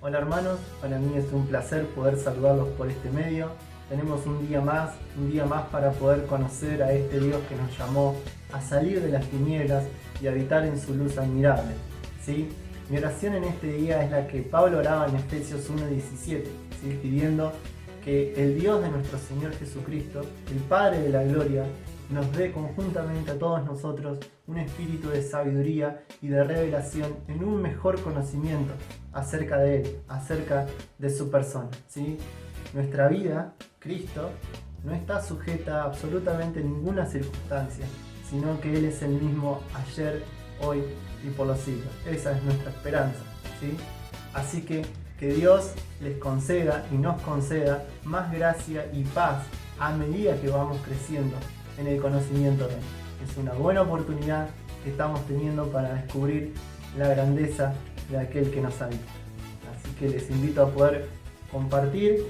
Hola hermanos, para mí es un placer poder saludarlos por este medio. Tenemos un día más para poder conocer a este Dios que nos llamó a salir de las tinieblas y habitar en su luz admirable. ¿Sí? Mi oración en este día es la que Pablo oraba en Efesios 1:17, ¿sí? Pidiendo que el Dios de nuestro Señor Jesucristo, el Padre de la Gloria, nos dé conjuntamente a todos nosotros un espíritu de sabiduría y de revelación en un mejor conocimiento acerca de Él, acerca de su persona, ¿sí? Nuestra vida, Cristo, no está sujeta a absolutamente ninguna circunstancia, sino que Él es el mismo ayer, hoy y por los siglos. Esa es nuestra esperanza, ¿sí? Así que Dios les conceda y nos conceda más gracia y paz a medida que vamos creciendo en el conocimiento de Él. Es una buena oportunidad que estamos teniendo para descubrir la grandeza de aquel que nos habita. Así que les invito a poder compartir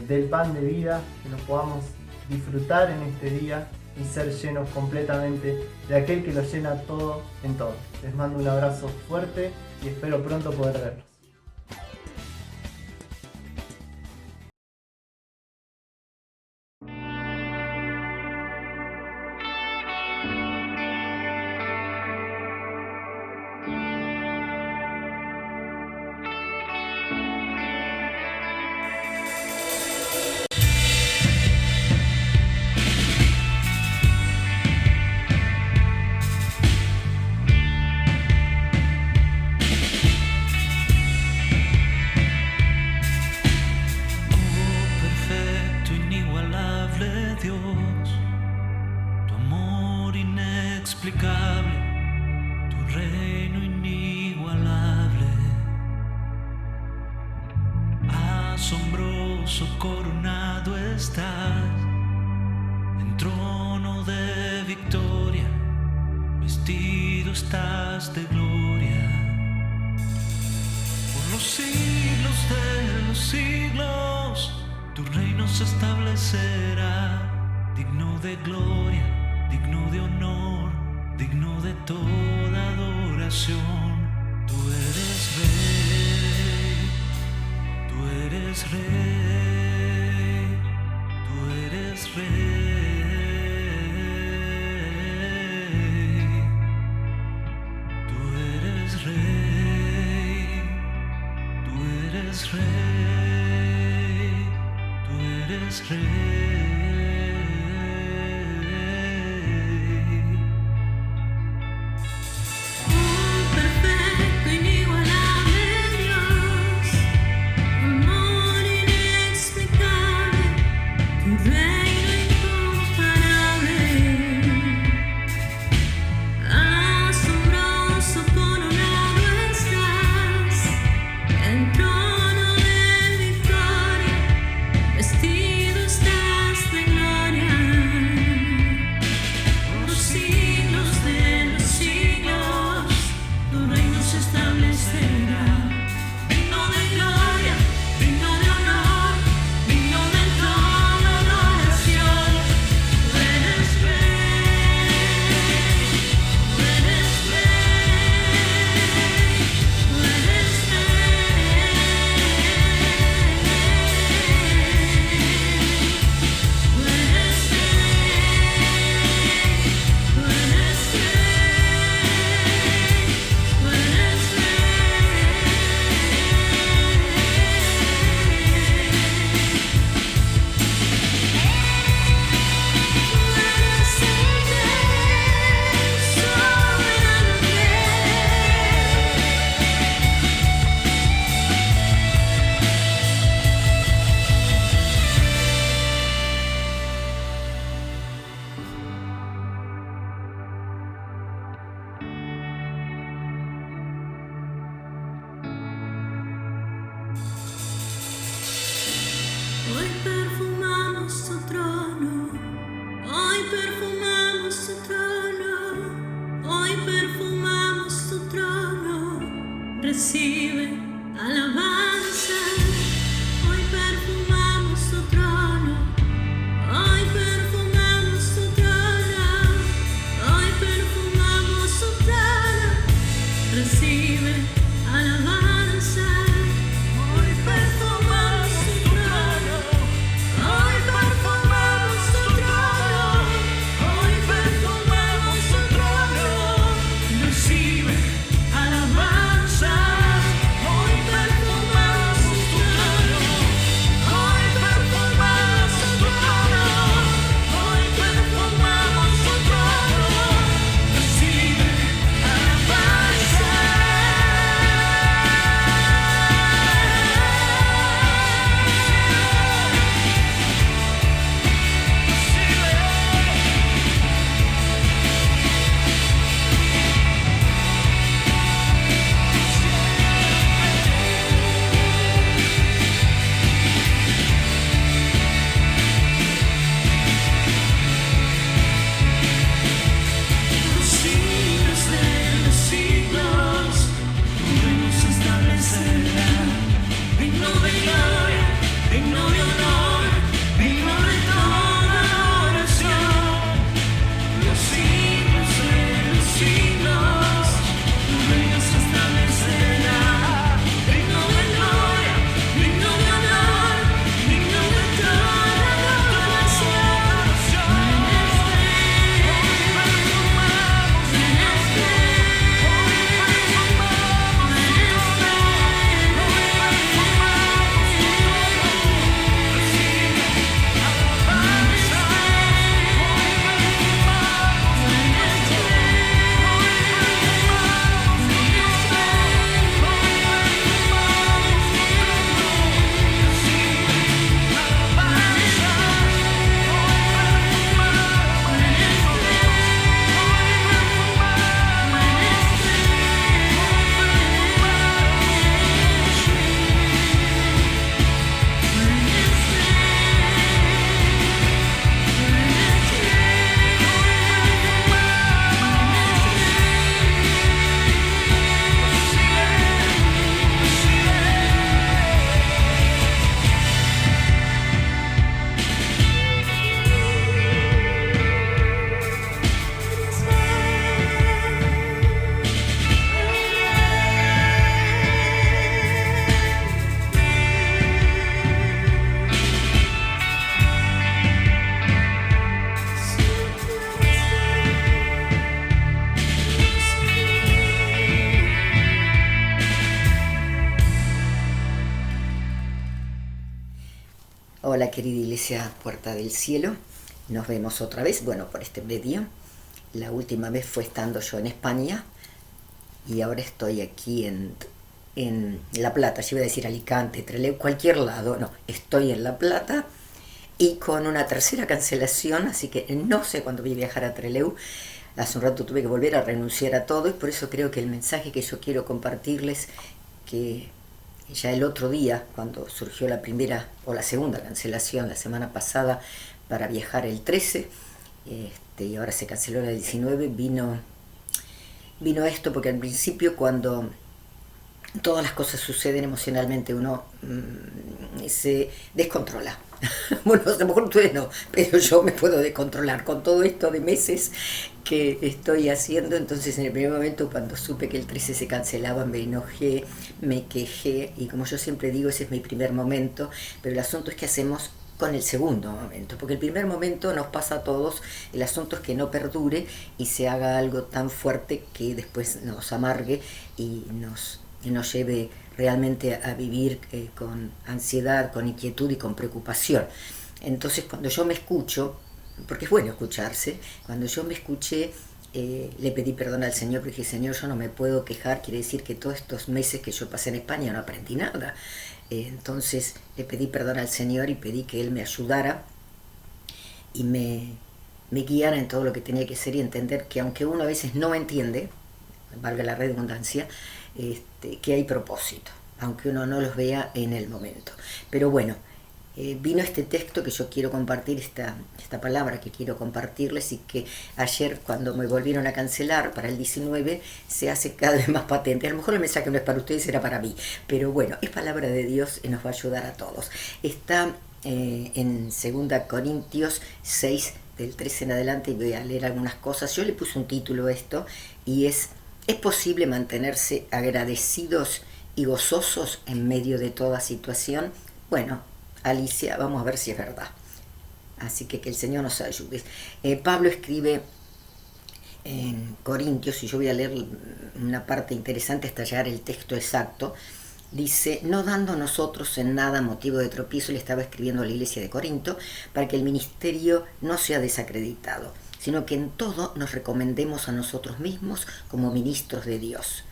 del pan de vida, que nos podamos disfrutar en este día y ser llenos completamente de aquel que lo llena todo en todo. Les mando un abrazo fuerte y espero pronto poder verlos. Tu reino inigualable, asombroso coronado estás, en trono de victoria, vestido estás de gloria. Por los siglos de los siglos, tu reino se establecerá, digno de gloria, digno de honor, digno de toda adoración. Tú eres rey, tú eres rey, tú eres rey, tú eres rey, tú eres rey, tú eres rey. Vestido está Hola querida Iglesia Puerta del Cielo, nos vemos otra vez, bueno, por este medio. La última vez fue estando yo en España y ahora estoy aquí en La Plata, yo iba a decir Alicante, Trelew, cualquier lado, no, estoy en La Plata y con una tercera cancelación, así que no sé cuándo voy a viajar a Trelew. Hace un rato tuve que volver a renunciar a todo y por eso creo que el mensaje que yo quiero compartirles, que ya el otro día, cuando surgió la primera o la segunda cancelación la semana pasada para viajar el 13, y ahora se canceló el 19, vino esto porque al principio cuando todas las cosas suceden emocionalmente uno se descontrola. Bueno, a lo mejor ustedes no, pero yo me puedo descontrolar con todo esto de meses que estoy haciendo. Entonces en el primer momento cuando supe que el 13 se cancelaba me enojé, me quejé y como yo siempre digo ese es mi primer momento, pero el asunto es que hacemos con el segundo momento, porque el primer momento nos pasa a todos, el asunto es que no perdure y se haga algo tan fuerte que después nos amargue y nos lleve realmente a vivir con ansiedad, con inquietud y con preocupación. Entonces cuando yo me escucho, porque es bueno escucharse, cuando yo me escuché le pedí perdón al Señor porque dije, Señor, yo no me puedo quejar, quiere decir que todos estos meses que yo pasé en España no aprendí nada. Entonces le pedí perdón al Señor y pedí que Él me ayudara y me guiara en todo lo que tenía que ser y entender que aunque uno a veces no entiende, valga la redundancia, que hay propósito, aunque uno no los vea en el momento. Pero bueno, vino este texto que yo quiero compartir, esta palabra que quiero compartirles y que ayer cuando me volvieron a cancelar para el 19 se hace cada vez más patente. A lo mejor el mensaje no es para ustedes, era para mí, pero bueno, es palabra de Dios y nos va a ayudar a todos. Está en 2 Corintios 6 del 13 en adelante y voy a leer algunas cosas. Yo le puse un título a esto y ¿es posible mantenerse agradecidos y gozosos en medio de toda situación? Bueno, Alicia, vamos a ver si es verdad. Así que el Señor nos ayude. Pablo escribe en Corintios, y yo voy a leer una parte interesante hasta llegar el texto exacto. Dice, no dando nosotros en nada motivo de tropiezo, le estaba escribiendo a la iglesia de Corinto, para que el ministerio no sea desacreditado, sino que en todo nos recomendemos a nosotros mismos como ministros de Dios,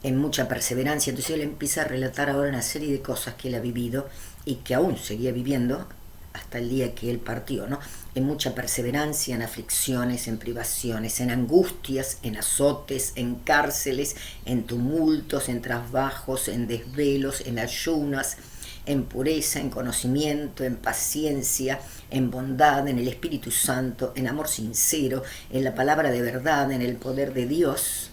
en mucha perseverancia. Entonces él empieza a relatar ahora una serie de cosas que él ha vivido y que aún seguía viviendo hasta el día que él partió, ¿no? En mucha perseverancia, en aflicciones, en privaciones, en angustias, en azotes, en cárceles, en tumultos, en trasbajos, en desvelos, en ayunas, en pureza, en conocimiento, en paciencia, en bondad, en el Espíritu Santo, en amor sincero, en la palabra de verdad, en el poder de Dios,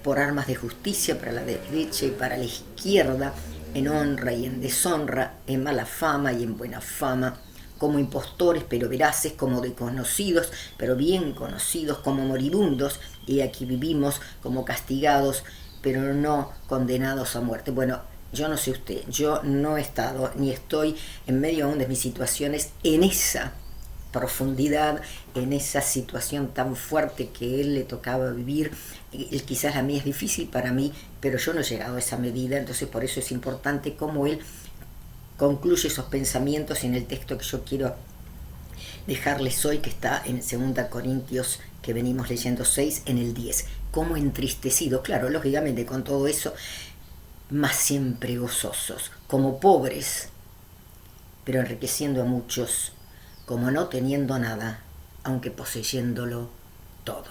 por armas de justicia para la derecha y para la izquierda, en honra y en deshonra, en mala fama y en buena fama, como impostores pero veraces, como desconocidos pero bien conocidos, como moribundos, y aquí vivimos, como castigados pero no condenados a muerte. Bueno, yo no sé usted, yo no he estado ni estoy en medio aún de mis situaciones en esa profundidad, en esa situación tan fuerte que él le tocaba vivir. Quizás a mí es difícil para mí, pero yo no he llegado a esa medida, entonces por eso es importante cómo él concluye esos pensamientos en el texto que yo quiero dejarles hoy, que está en 2 Corintios, que venimos leyendo 6, en el 10. Como entristecidos, claro, lógicamente con todo eso, mas siempre gozosos, como pobres, pero enriqueciendo a muchos, como no teniendo nada, aunque poseyéndolo todo.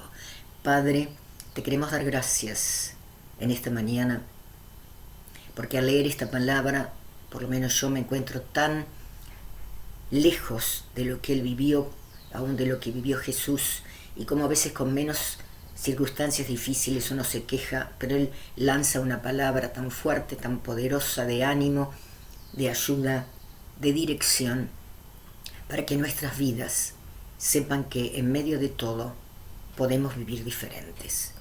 Padre, te queremos dar gracias en esta mañana, porque al leer esta palabra, por lo menos yo me encuentro tan lejos de lo que él vivió, aún de lo que vivió Jesús, y como a veces con menos circunstancias difíciles uno se queja, pero él lanza una palabra tan fuerte, tan poderosa de ánimo, de ayuda, de dirección, para que nuestras vidas sepan que en medio de todo podemos vivir diferentes.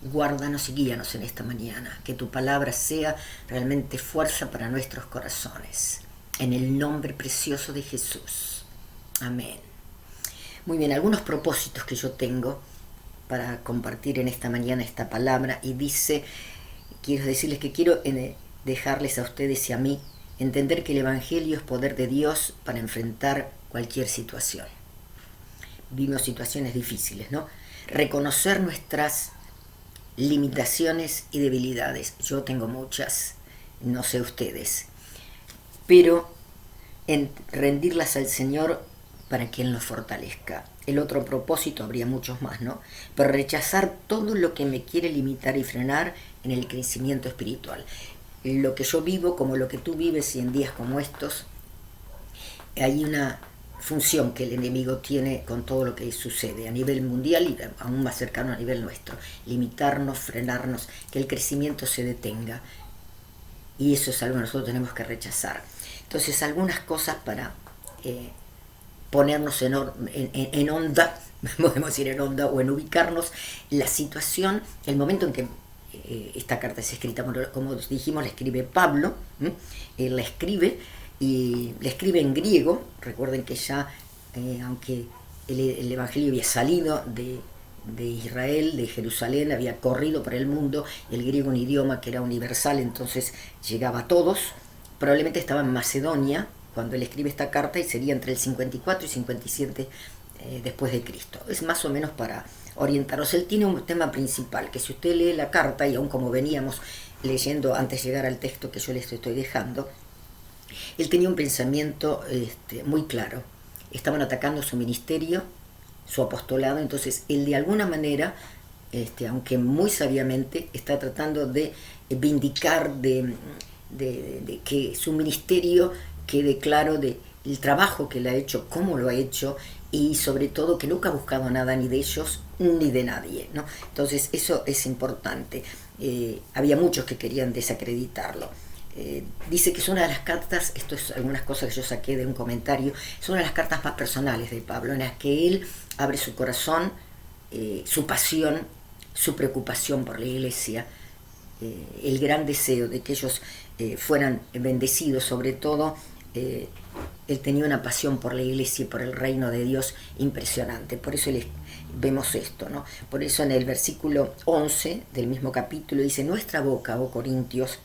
Guárdanos y guíanos en esta mañana, que tu palabra sea realmente fuerza para nuestros corazones. En el nombre precioso de Jesús. Amén. Muy bien, algunos propósitos que yo tengo para compartir en esta mañana esta palabra, y dice, quiero decirles que quiero dejarles a ustedes y a mí entender que el Evangelio es poder de Dios para enfrentar cualquier situación. Vivimos situaciones difíciles, ¿no? Reconocer nuestras limitaciones y debilidades. Yo tengo muchas, no sé ustedes, pero en rendirlas al Señor para que Él nos fortalezca. El otro propósito, habría muchos más, ¿no? Pero rechazar todo lo que me quiere limitar y frenar en el crecimiento espiritual. Lo que yo vivo, como lo que tú vives, y en días como estos, hay una función que el enemigo tiene con todo lo que sucede a nivel mundial y aún más cercano a nivel nuestro. Limitarnos, frenarnos, que el crecimiento se detenga. Y eso es algo que nosotros tenemos que rechazar. Entonces, algunas cosas para ponernos en onda, podemos decir en onda, o en ubicarnos la situación, el momento en que esta carta es escrita, como dijimos, la escribe Pablo, él la escribe, y la escribe en griego. Recuerden que ya, aunque el Evangelio había salido de Israel, de Jerusalén, había corrido por el mundo, el griego un idioma que era universal, entonces llegaba a todos. Probablemente estaba en Macedonia cuando él escribe esta carta, y sería entre el 54 y 57 después de Cristo. Es más o menos para orientaros. Él tiene un tema principal, que si usted lee la carta, y aún como veníamos leyendo antes de llegar al texto que yo les estoy dejando, él tenía un pensamiento muy claro. Estaban atacando su ministerio, su apostolado, entonces él de alguna manera, aunque muy sabiamente, está tratando de vindicar de que su ministerio quede claro de el trabajo que él ha hecho, cómo lo ha hecho, y sobre todo que nunca ha buscado nada ni de ellos ni de nadie, ¿no? Entonces eso es importante. Había muchos que querían desacreditarlo. Dice que es una de las cartas, esto es algunas cosas que yo saqué de un comentario, es una de las cartas más personales de Pablo, en las que él abre su corazón, su pasión, su preocupación por la iglesia, el gran deseo de que ellos fueran bendecidos. Sobre todo, él tenía una pasión por la iglesia y por el reino de Dios impresionante. Por eso vemos esto, ¿no? Por eso en el versículo 11 del mismo capítulo dice: nuestra boca, oh Corintios,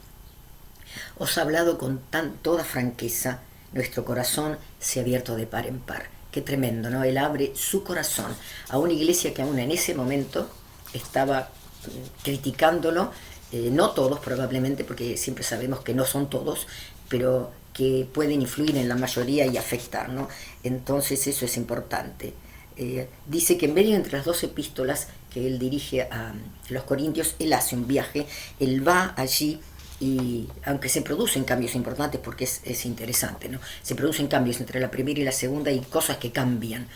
os ha hablado con toda franqueza, nuestro corazón se ha abierto de par en par. Qué tremendo, ¿no? Él abre su corazón a una iglesia que aún en ese momento estaba criticándolo, no todos probablemente, porque siempre sabemos que no son todos, pero que pueden influir en la mayoría y afectar, ¿no? Entonces eso es importante. Dice que en medio entre las dos epístolas que él dirige a los corintios, él hace un viaje, él va allí. Y aunque se producen cambios importantes, porque es interesante, ¿no? Se producen cambios entre la primera y la segunda, y cosas que cambian,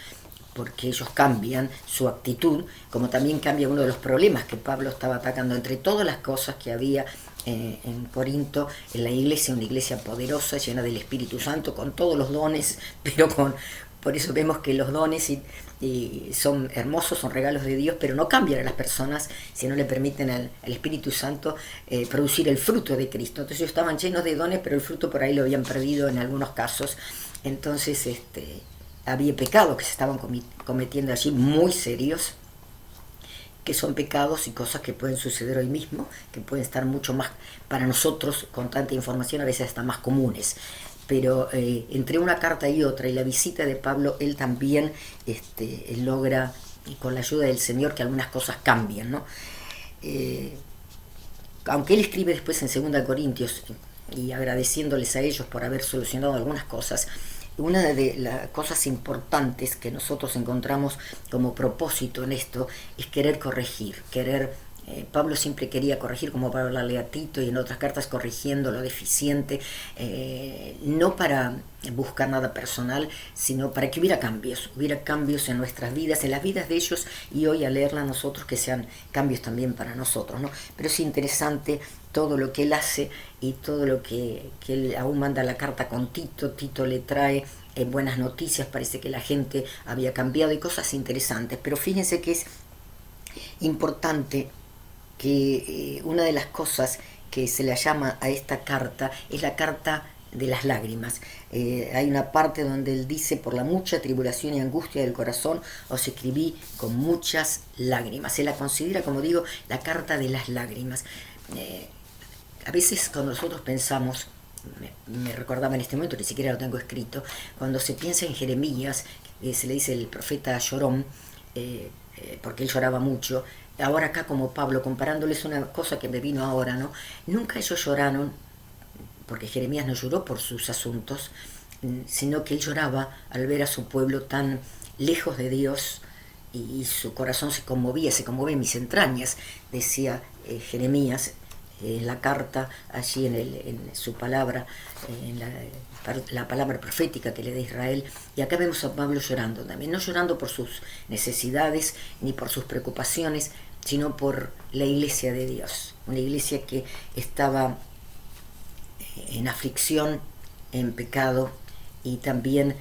porque ellos cambian su actitud, como también cambia uno de los problemas que Pablo estaba atacando. Entre todas las cosas que había en Corinto, en la iglesia, una iglesia poderosa, llena del Espíritu Santo, con todos los dones, pero por eso vemos que los dones y son hermosos, son regalos de Dios, pero no cambian a las personas si no le permiten al Espíritu Santo producir el fruto de Cristo. Entonces ellos estaban llenos de dones, pero el fruto por ahí lo habían perdido en algunos casos. Entonces había pecados que se estaban cometiendo allí, muy serios, que son pecados y cosas que pueden suceder hoy mismo, que pueden estar mucho más para nosotros, con tanta información, a veces hasta más comunes. Pero entre una carta y otra, y la visita de Pablo, él también él logra, y con la ayuda del Señor, que algunas cosas cambian, ¿no? Aunque él escribe después en 2 Corintios, y agradeciéndoles a ellos por haber solucionado algunas cosas, una de las cosas importantes que nosotros encontramos como propósito en esto es querer corregir, Pablo siempre quería corregir, como para hablarle a Tito y en otras cartas, corrigiendo lo deficiente, no para buscar nada personal, sino para que hubiera cambios en nuestras vidas, en las vidas de ellos, y hoy al leerla nosotros que sean cambios también para nosotros, ¿no? Pero es interesante todo lo que él hace y todo lo que él aún manda la carta con Tito. Tito le trae buenas noticias, parece que la gente había cambiado y cosas interesantes. Pero fíjense que es importante que una de las cosas que se le llama a esta carta es la carta de las lágrimas. Hay una parte donde él dice: por la mucha tribulación y angustia del corazón os escribí con muchas lágrimas. Él la considera, como digo, la carta de las lágrimas. A veces cuando nosotros pensamos me recordaba en este momento, ni siquiera lo tengo escrito, cuando se piensa en Jeremías, se le dice el profeta llorón, porque él lloraba mucho. Ahora acá como Pablo, comparándoles una cosa que me vino ahora, ¿no? Nunca ellos lloraron, porque Jeremías no lloró por sus asuntos, sino que él lloraba al ver a su pueblo tan lejos de Dios, y su corazón se conmovía en mis entrañas, decía Jeremías en la carta, allí en su palabra, en la palabra profética que le da Israel. Y acá vemos a Pablo llorando también, no llorando por sus necesidades ni por sus preocupaciones, sino por la iglesia de Dios, una iglesia que estaba en aflicción, en pecado, y también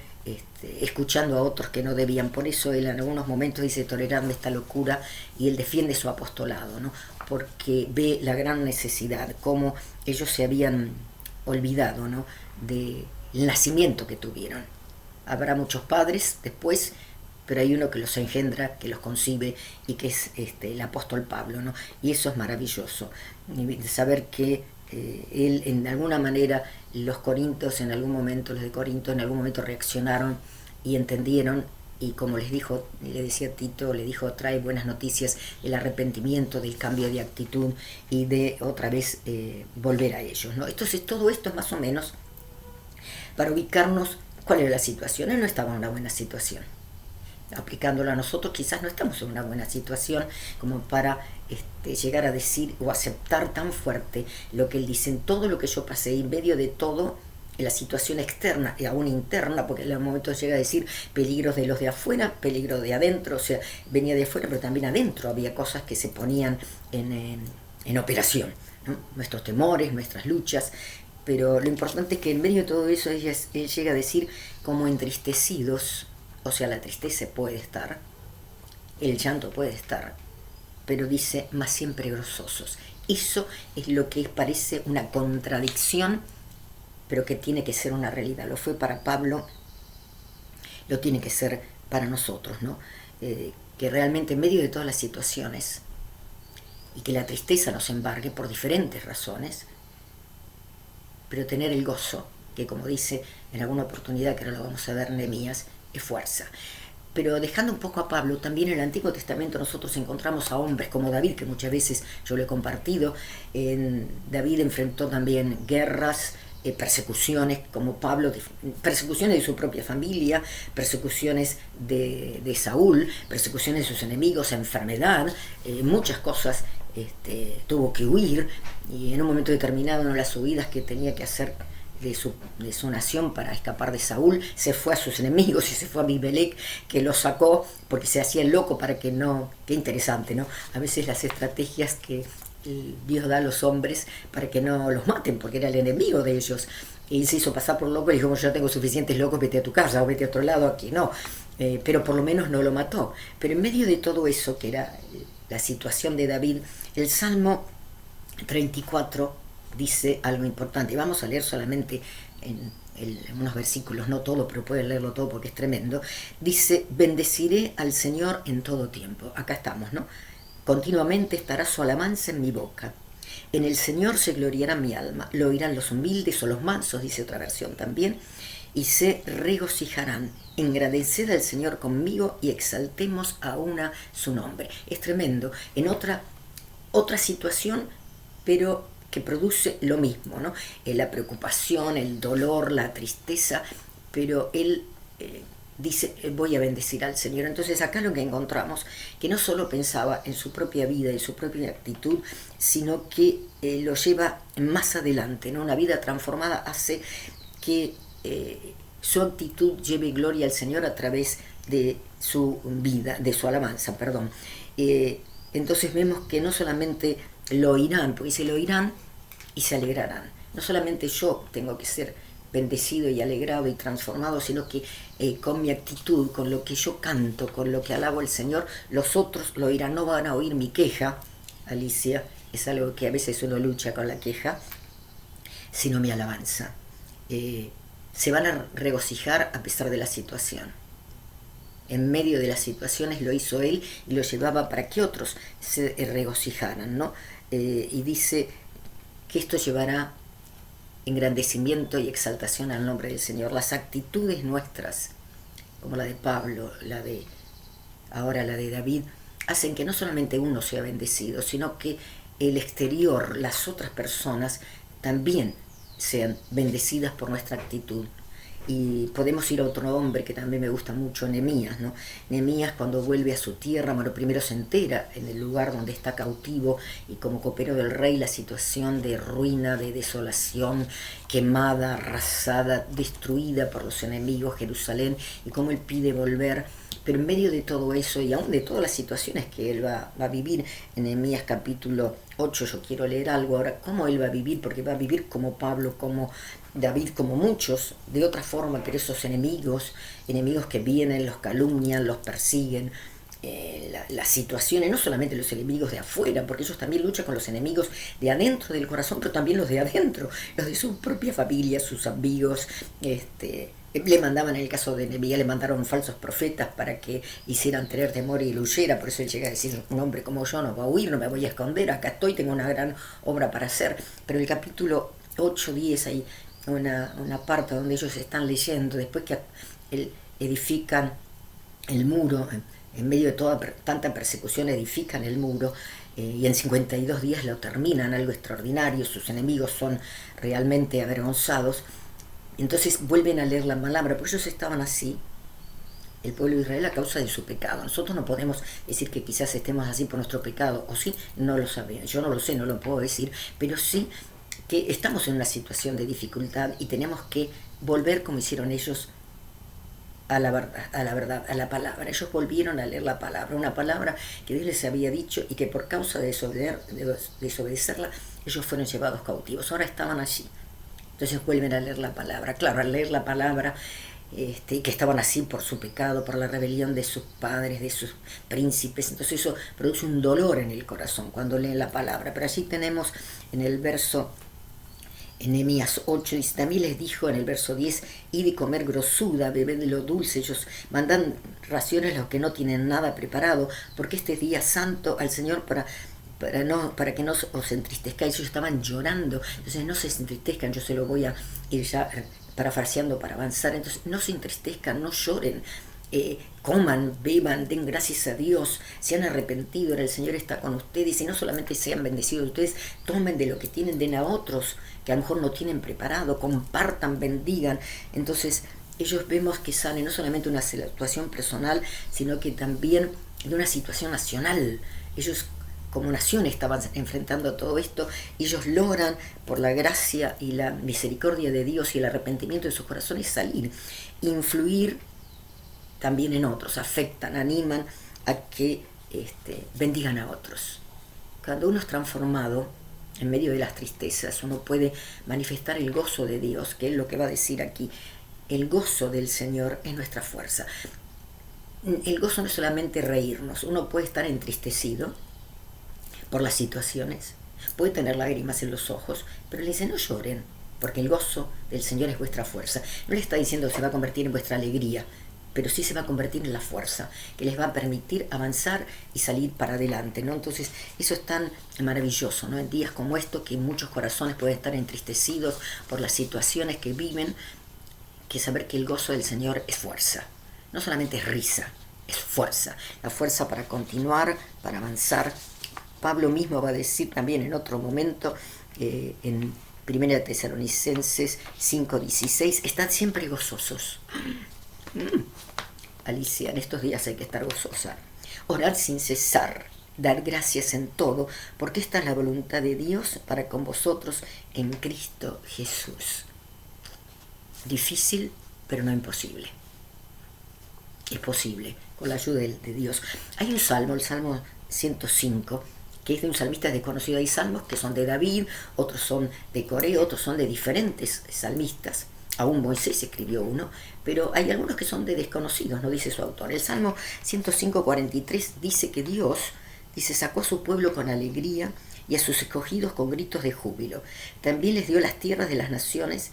escuchando a otros que no debían. Por eso él en algunos momentos dice: toleradme esta locura, y él defiende su apostolado, ¿no? Porque ve la gran necesidad, cómo ellos se habían olvidado, ¿no?, del nacimiento que tuvieron. Habrá muchos padres después, pero hay uno que los engendra, que los concibe, y que es el apóstol Pablo, ¿no? Y eso es maravilloso, saber que él en alguna manera, los de Corinto en algún momento reaccionaron y entendieron, y como les dijo, le decía Tito, le dijo: trae buenas noticias, el arrepentimiento, del cambio de actitud y de otra vez volver a ellos, ¿no? Entonces todo esto es más o menos para ubicarnos cuál era la situación. Él no estaba en una buena situación. Aplicándolo a nosotros, quizás no estamos en una buena situación como para llegar a decir o aceptar tan fuerte lo que él dice: en todo lo que yo pasé, en medio de todo, en la situación externa y aún interna, porque en el momento llega a decir peligros de los de afuera, peligros de adentro, o sea, venía de afuera, pero también adentro había cosas que se ponían en operación, ¿no? Nuestros temores, nuestras luchas. Pero lo importante es que en medio de todo eso él llega a decir: como entristecidos. O sea, la tristeza puede estar, el llanto puede estar, pero dice: más siempre gozosos. Eso es lo que parece una contradicción, pero que tiene que ser una realidad. Lo fue para Pablo, lo tiene que ser para nosotros, ¿no? Que realmente en medio de todas las situaciones, y que la tristeza nos embargue por diferentes razones, pero tener el gozo, que como dice en alguna oportunidad, que ahora lo vamos a ver, Nehemías, es fuerza. Pero dejando un poco a Pablo, también en el Antiguo Testamento nosotros encontramos a hombres como David, que muchas veces yo lo he compartido. David enfrentó también guerras, persecuciones, como Pablo, persecuciones de su propia familia, persecuciones de Saúl, persecuciones de sus enemigos, enfermedad, muchas cosas. Tuvo que huir, y en un momento determinado, en las huidas que tenía que hacer de su nación para escapar de Saúl, se fue a sus enemigos y se fue a Abimelec, que lo sacó porque se hacía el loco para que no... Qué interesante, ¿no? A veces las estrategias que Dios da a los hombres para que no los maten, porque era el enemigo de ellos. Y se hizo pasar por loco y dijo: bueno, yo tengo suficientes locos, vete a tu casa o vete a otro lado, aquí no. Pero por lo menos no lo mató. Pero en medio de todo eso, que era la situación de David, el Salmo 34 dice algo importante. Y vamos a leer solamente en unos versículos, no todo, pero pueden leerlo todo porque es tremendo. Dice: bendeciré al Señor en todo tiempo. Acá estamos, ¿no? Continuamente estará su alabanza en mi boca. En el Señor se gloriará mi alma. Lo oirán los humildes o los mansos, dice otra versión también, y se regocijarán. Engrandeced al Señor conmigo y exaltemos a una su nombre. Es tremendo. En otra situación, pero que produce lo mismo, ¿no? La preocupación, el dolor, la tristeza, pero él dice: voy a bendecir al Señor. Entonces acá lo que encontramos, que no solo pensaba en su propia vida y su propia actitud, sino que lo lleva más adelante, ¿no? Una vida transformada hace que su actitud lleve gloria al Señor a través de su vida, de su alabanza, perdón. Entonces vemos que no solamente lo oirán, porque dice: lo oirán y se alegrarán. No solamente yo tengo que ser bendecido y alegrado y transformado, sino que con mi actitud, con lo que yo canto, con lo que alabo al Señor, los otros lo oirán. No van a oír mi queja, Alicia, es algo que a veces uno lucha con la queja, sino mi alabanza. Se van a regocijar a pesar de la situación. En medio de las situaciones lo hizo él y lo llevaba para que otros se regocijaran, ¿no? Y dice que esto llevará engrandecimiento y exaltación al nombre del Señor. Las actitudes nuestras, como la de Pablo, ahora la de David, hacen que no solamente uno sea bendecido, sino que el exterior, las otras personas, también sean bendecidas por nuestra actitud. Y podemos ir a otro hombre que también me gusta mucho, Nehemías, ¿no? Nehemías, cuando vuelve a su tierra, bueno, primero se entera en el lugar donde está cautivo y como copero del rey la situación de ruina, de desolación, quemada, arrasada, destruida por los enemigos, Jerusalén, y cómo él pide volver. Pero en medio de todo eso y aún de todas las situaciones que él va a vivir, en Nehemías capítulo 8, yo quiero leer algo ahora, cómo él va a vivir, porque va a vivir como Pablo, como David, como muchos, de otra forma, pero esos enemigos que vienen, los calumnian, los persiguen, las situaciones, no solamente los enemigos de afuera, porque ellos también luchan con los enemigos de adentro del corazón, pero también los de adentro, los de su propia familia, sus amigos. Le mandaban, en el caso de Nehemías, le mandaron falsos profetas para que hicieran tener temor y él huyera. Por eso él llega a decir: un hombre como yo no va a huir, no me voy a esconder, acá estoy, tengo una gran obra para hacer. Pero el capítulo 8, 10, hay una parte donde ellos están leyendo, después que edifican el muro, en medio de toda tanta persecución edifican el muro, y en 52 días lo terminan, algo extraordinario, sus enemigos son realmente avergonzados. Entonces vuelven a leer la palabra, porque ellos estaban así, el pueblo de Israel, a causa de su pecado. Nosotros no podemos decir que quizás estemos así por nuestro pecado, o sí, no lo sabemos, yo no lo sé, no lo puedo decir, pero sí que estamos en una situación de dificultad y tenemos que volver, como hicieron ellos, a la verdad, a la palabra. Ellos volvieron a leer la palabra, una palabra que Dios les había dicho y que por causa de desobedecerla, ellos fueron llevados cautivos. Ahora estaban allí. Entonces vuelven a leer la palabra. Claro, al leer la palabra, que estaban así por su pecado, por la rebelión de sus padres, de sus príncipes. Entonces eso produce un dolor en el corazón cuando leen la palabra. Pero allí tenemos en el verso, en Nehemías 8, dice: también les dijo en el verso 10: id y comer grosura, bebed de lo dulce. Ellos mandan raciones a los que no tienen nada preparado, porque este es día santo al Señor, para que no os entristezcáis. Ellos estaban llorando, entonces no se entristezcan. Yo se lo voy a ir ya parafraseando para avanzar. Entonces no se entristezcan, no lloren, coman, beban, den gracias a Dios, se han arrepentido, ahora el Señor está con ustedes, y no solamente sean bendecidos ustedes, tomen de lo que tienen, den a otros que a lo mejor no tienen preparado, compartan, bendigan. Entonces ellos vemos que sale no solamente una situación personal, sino que también de una situación nacional. Ellos como nación estaban enfrentando todo esto, y ellos logran, por la gracia y la misericordia de Dios y el arrepentimiento de sus corazones, salir, influir también en otros, afectan, animan a que bendigan a otros. Cuando uno es transformado en medio de las tristezas, uno puede manifestar el gozo de Dios, que es lo que va a decir aquí. El gozo del Señor es nuestra fuerza. El gozo no es solamente reírnos, uno puede estar entristecido por las situaciones, puede tener lágrimas en los ojos, pero le dice: no lloren, porque el gozo del Señor es vuestra fuerza. No le está diciendo que se va a convertir en vuestra alegría, pero sí se va a convertir en la fuerza que les va a permitir avanzar y salir para adelante, ¿no? Entonces eso es tan maravilloso, ¿no? En días como estos, que muchos corazones pueden estar entristecidos por las situaciones que viven, que saber que el gozo del Señor es fuerza, no solamente es risa, es fuerza, la fuerza para continuar, para avanzar. Pablo mismo va a decir también en otro momento, en 1 Tesalonicenses 5:16, estad siempre gozosos. Alicia, en estos días hay que estar gozosa. Orad sin cesar, dar gracias en todo, porque esta es la voluntad de Dios para con vosotros en Cristo Jesús. Difícil, pero no imposible. Es posible, con la ayuda de Dios. Hay un salmo, el Salmo 105, que es de un salmista desconocido. Hay salmos que son de David, otros son de Coré, otros son de diferentes salmistas. Aún Moisés escribió uno, pero hay algunos que son de desconocidos, no dice su autor. El Salmo 105:43 dice que Dios, sacó a su pueblo con alegría y a sus escogidos con gritos de júbilo. También les dio las tierras de las naciones,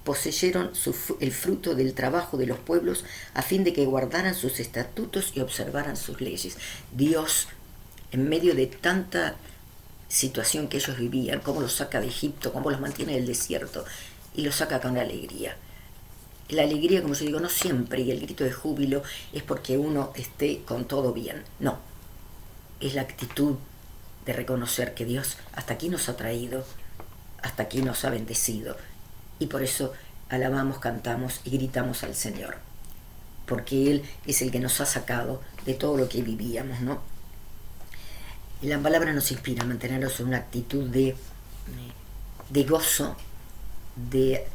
poseyeron el fruto del trabajo de los pueblos, a fin de que guardaran sus estatutos y observaran sus leyes. Dios, en medio de tanta situación que ellos vivían, cómo los saca de Egipto, cómo los mantiene en el desierto, y lo saca con alegría. La alegría, como yo digo, no siempre, y el grito de júbilo es porque uno esté con todo bien. No, es la actitud de reconocer que Dios hasta aquí nos ha traído, hasta aquí nos ha bendecido, y por eso alabamos, cantamos y gritamos al Señor, porque Él es el que nos ha sacado de todo lo que vivíamos, ¿no? Y la palabra nos inspira a mantenernos en una actitud de gozo, de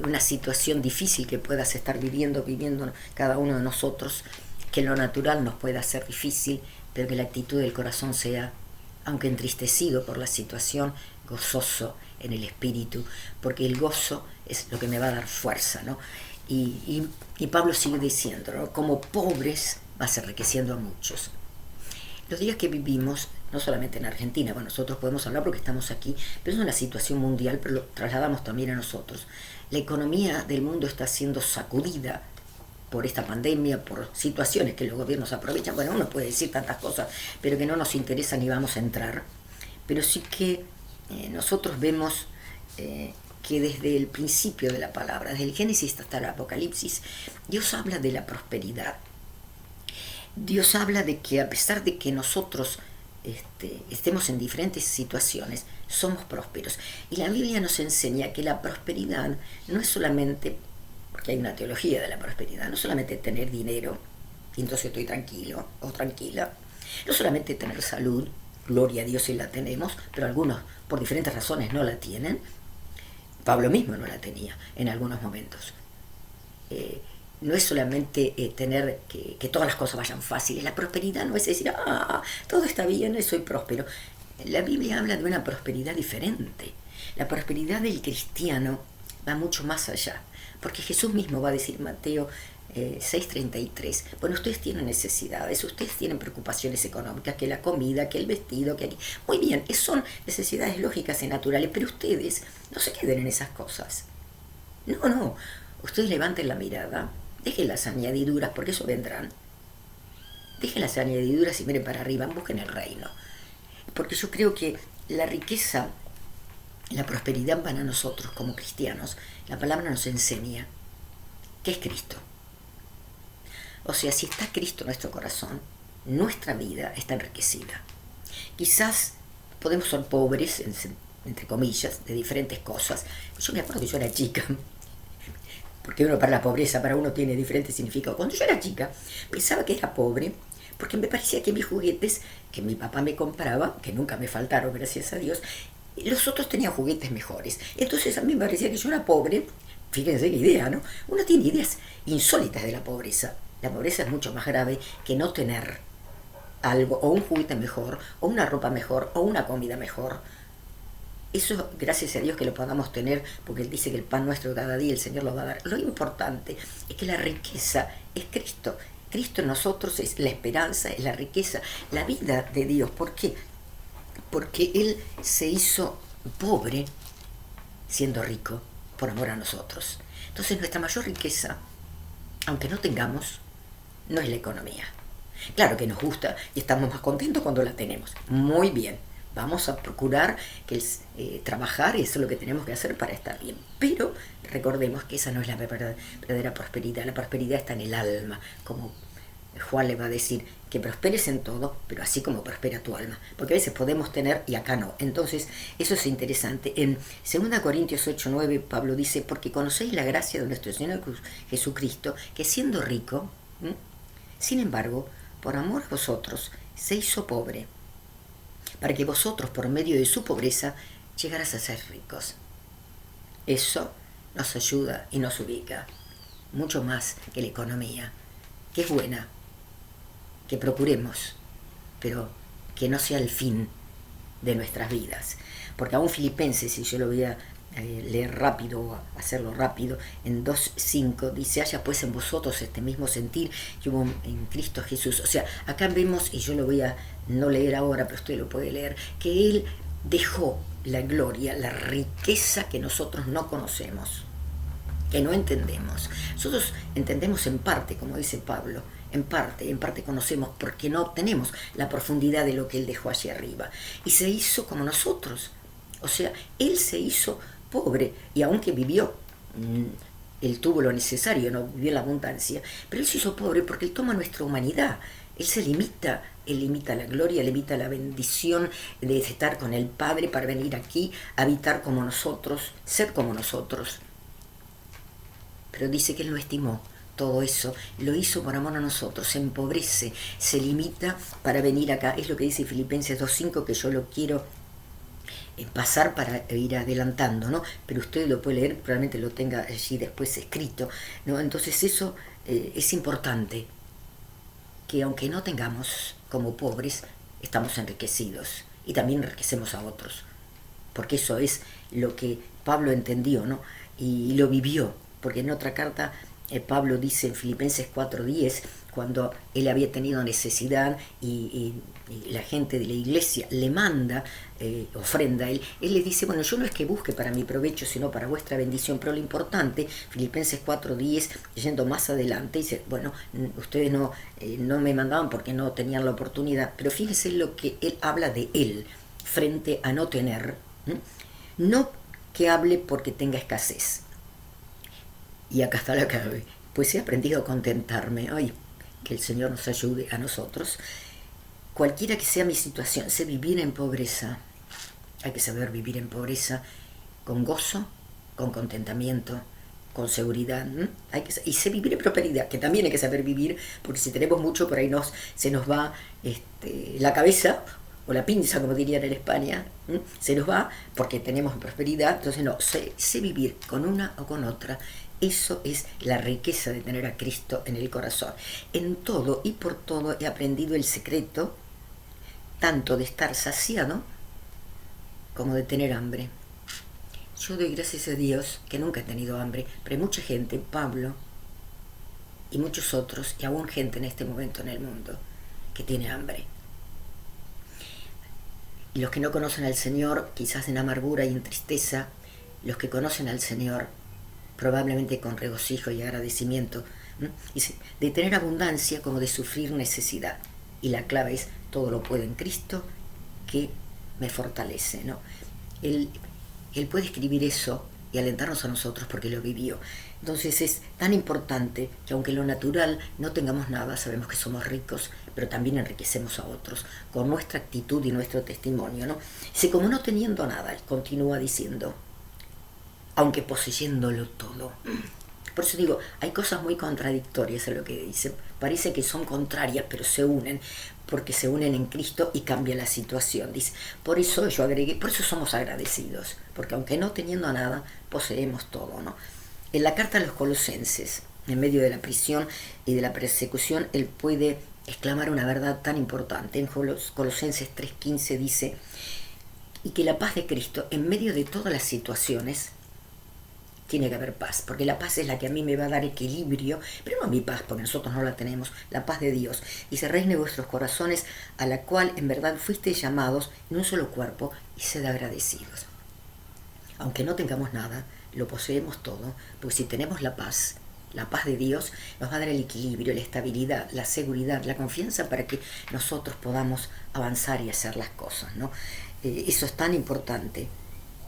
una situación difícil que puedas estar viviendo cada uno de nosotros, que lo natural nos pueda ser difícil, pero que la actitud del corazón sea, aunque entristecido por la situación, gozoso en el espíritu, porque el gozo es lo que me va a dar fuerza, ¿no? Y Pablo sigue diciendo, ¿no? Como pobres vas enriqueciendo a muchos. Los días que vivimos, no solamente en Argentina, bueno, nosotros podemos hablar porque estamos aquí, pero es una situación mundial, pero lo trasladamos también a nosotros. La economía del mundo está siendo sacudida por esta pandemia, por situaciones que los gobiernos aprovechan. Bueno, uno puede decir tantas cosas, pero que no nos interesan ni vamos a entrar. Pero sí que nosotros vemos que desde el principio de la palabra, desde el Génesis hasta el Apocalipsis, Dios habla de la prosperidad. Dios habla de que a pesar de que nosotros estemos en diferentes situaciones, somos prósperos. Y la Biblia nos enseña que la prosperidad no es solamente, porque hay una teología de la prosperidad, no solamente tener dinero, y entonces estoy tranquilo o tranquila, no solamente tener salud, gloria a Dios si la tenemos, pero algunos por diferentes razones no la tienen. Pablo mismo no la tenía en algunos momentos. No es solamente tener que todas las cosas vayan fáciles. La prosperidad no es decir, todo está bien, soy próspero. La Biblia habla de una prosperidad diferente. La prosperidad del cristiano va mucho más allá. Porque Jesús mismo va a decir, Mateo 6:33, bueno, ustedes tienen necesidades, ustedes tienen preocupaciones económicas, que la comida, que el vestido, que aquí. Muy bien, son necesidades lógicas y naturales, pero ustedes no se queden en esas cosas. No, ustedes levanten la mirada, dejen las añadiduras, porque eso vendrán. Dejen las añadiduras y miren para arriba, busquen el reino. Porque yo creo que la riqueza, la prosperidad para nosotros como cristianos, la palabra nos enseña que es Cristo. O sea, si está Cristo en nuestro corazón, nuestra vida está enriquecida. Quizás podemos ser pobres, entre comillas, de diferentes cosas. Yo me acuerdo que yo era chica, porque uno para la pobreza, para uno tiene diferentes significados. Cuando yo era chica, pensaba que era pobre, porque me parecía que mis juguetes, que mi papá me compraba, que nunca me faltaron, gracias a Dios, los otros tenían juguetes mejores. Entonces a mí me parecía que yo era pobre. Fíjense qué idea, ¿no? Uno tiene ideas insólitas de la pobreza. La pobreza es mucho más grave que no tener algo, o un juguete mejor, o una ropa mejor, o una comida mejor. Eso, gracias a Dios que lo podamos tener, porque Él dice que el pan nuestro cada día el Señor lo va a dar. Lo importante es que la riqueza es Cristo. Cristo en nosotros es la esperanza, es la riqueza, la vida de Dios. ¿Por qué? Porque Él se hizo pobre siendo rico por amor a nosotros. Entonces nuestra mayor riqueza, aunque no tengamos, no es la economía. Claro que nos gusta y estamos más contentos cuando la tenemos. Muy bien, vamos a procurar que trabajar, y eso es lo que tenemos que hacer para estar bien. Pero recordemos que esa no es la verdadera prosperidad. La prosperidad está en el alma, como Juan le va a decir, que prosperes en todo, pero así como prospera tu alma. Porque a veces podemos tener y acá no. Entonces, eso es interesante. En 2 Corintios 8:9, Pablo dice, porque conocéis la gracia de nuestro Señor Jesucristo, que siendo rico, sin embargo, por amor a vosotros, se hizo pobre, para que vosotros, por medio de su pobreza, llegaras a ser ricos. Eso nos ayuda y nos ubica, mucho más que la economía, que es buena, que procuremos, pero que no sea el fin de nuestras vidas. Porque aún Filipenses, y yo lo voy a leer rápido, hacerlo rápido, en 2:5 dice, haya pues en vosotros este mismo sentir que hubo en Cristo Jesús. O sea, acá vemos, y yo lo voy a no leer ahora, pero usted lo puede leer, que Él dejó la gloria, la riqueza que nosotros no conocemos, que no entendemos. Nosotros entendemos en parte, como dice Pablo, en parte conocemos porque no tenemos la profundidad de lo que Él dejó hacia arriba. Y se hizo como nosotros. O sea, Él se hizo pobre, y aunque vivió, él tuvo lo necesario, no vivió en la abundancia, pero él se hizo pobre porque él toma nuestra humanidad, él se limita, él limita la gloria, limita la bendición de estar con el Padre para venir aquí, habitar como nosotros, ser como nosotros. Pero dice que él no estimó todo eso, lo hizo por amor a nosotros, se empobrece, se limita para venir acá. Es lo que dice Filipenses 2.5, que yo lo quiero pasar para ir adelantando, ¿no? Pero usted lo puede leer, probablemente lo tenga allí después escrito, ¿no? Entonces eso es importante, que aunque no tengamos como pobres, estamos enriquecidos y también enriquecemos a otros, porque eso es lo que Pablo entendió, ¿no? Y lo vivió, porque en otra carta Pablo dice en Filipenses 4.10, cuando él había tenido necesidad y la gente de la iglesia le manda ofrenda a él le dice, bueno, yo no es que busque para mi provecho, sino para vuestra bendición, pero lo importante, Filipenses 4.10, yendo más adelante, dice, bueno, ustedes no me mandaban porque no tenían la oportunidad, pero fíjense lo que él habla de él, frente a no tener, no que hable porque tenga escasez. Y acá está la clave, pues he aprendido a contentarme. Ay, que el Señor nos ayude a nosotros. Cualquiera que sea mi situación, sé vivir en pobreza. Hay que saber vivir en pobreza con gozo, con contentamiento, con seguridad. Y sé vivir en prosperidad, que también hay que saber vivir, porque si tenemos mucho, por ahí se nos va la cabeza, o la pinza, como dirían en España, se nos va porque tenemos prosperidad. Entonces no, sé vivir con una o con otra. Eso es la riqueza de tener a Cristo en el corazón. En todo y por todo he aprendido el secreto, tanto de estar saciado como de tener hambre. Yo doy gracias a Dios que nunca he tenido hambre, pero hay mucha gente, Pablo y muchos otros, y aún gente en este momento en el mundo, que tiene hambre. Y los que no conocen al Señor, quizás en amargura y en tristeza, los que conocen al Señor, probablemente con regocijo y agradecimiento, de tener abundancia como de sufrir necesidad. Y la clave es, todo lo puedo en Cristo que me fortalece, ¿no? Él puede escribir eso y alentarnos a nosotros porque lo vivió. Entonces es tan importante que aunque en lo natural no tengamos nada, sabemos que somos ricos, pero también enriquecemos a otros con nuestra actitud y nuestro testimonio, ¿no? Dice, como no teniendo nada, continúa diciendo, aunque poseyéndolo todo. Por eso digo, hay cosas muy contradictorias en lo que dice. Parece que son contrarias, pero se unen, porque se unen en Cristo y cambia la situación. Dice, por eso yo agregué, por eso somos agradecidos, porque aunque no teniendo nada, poseemos todo, ¿no? En la carta a los Colosenses, en medio de la prisión y de la persecución, él puede exclamar una verdad tan importante. En Colosenses 3.15 dice, y que la paz de Cristo, en medio de todas las situaciones, tiene que haber paz, porque la paz es la que a mí me va a dar equilibrio, pero no mi paz, porque nosotros no la tenemos, la paz de Dios. Y se reine vuestros corazones, a la cual en verdad fuisteis llamados en un solo cuerpo, y sed agradecidos. Aunque no tengamos nada, lo poseemos todo, porque si tenemos la paz de Dios, nos va a dar el equilibrio, la estabilidad, la seguridad, la confianza para que nosotros podamos avanzar y hacer las cosas, ¿no? Eso es tan importante.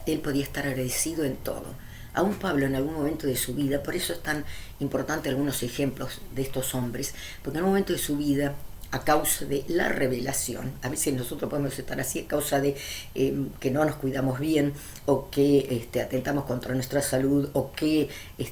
Él podía estar agradecido en todo. Aún Pablo en algún momento de su vida, por eso es tan importante algunos ejemplos de estos hombres, porque en un momento de su vida, a causa de la revelación, a veces nosotros podemos estar así a causa de que no nos cuidamos bien, o que atentamos contra nuestra salud, o que